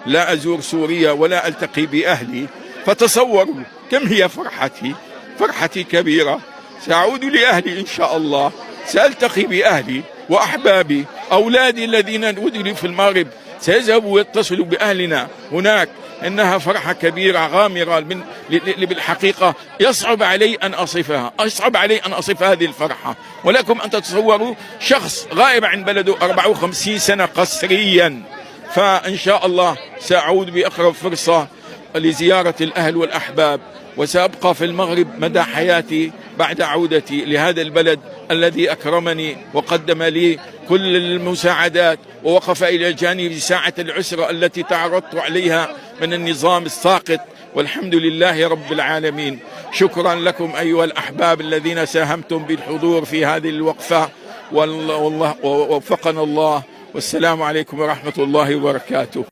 لا أزور سوريا ولا ألتقي بأهلي، فتصوروا كم هي فرحتي. فرحتي كبيرة. سأعود لأهلي إن شاء الله، سألتقي بأهلي وأحبابي، أولادي الذين ولدوا في المغرب سيذهبوا ويتصلوا بأهلنا هناك. إنها فرحة كبيرة غامرة بالحقيقة يصعب علي أن أصفها، يصعب علي أن أصف هذه الفرحة. ولكم أن تتصوروا شخص غائب عن بلده 54 سنة قسريا، فإن شاء الله سأعود بأقرب فرصة لزيارة الأهل والأحباب، وسأبقى في المغرب مدى حياتي بعد عودتي لهذا البلد الذي أكرمني وقدم لي كل المساعدات ووقف إلى جانبي ساعة العسرة التي تعرضت عليها من النظام الساقط، والحمد لله رب العالمين. شكرا لكم أيها الأحباب الذين ساهمتم بالحضور في هذه الوقفة، والله ووفقنا الله، والسلام عليكم ورحمة الله وبركاته.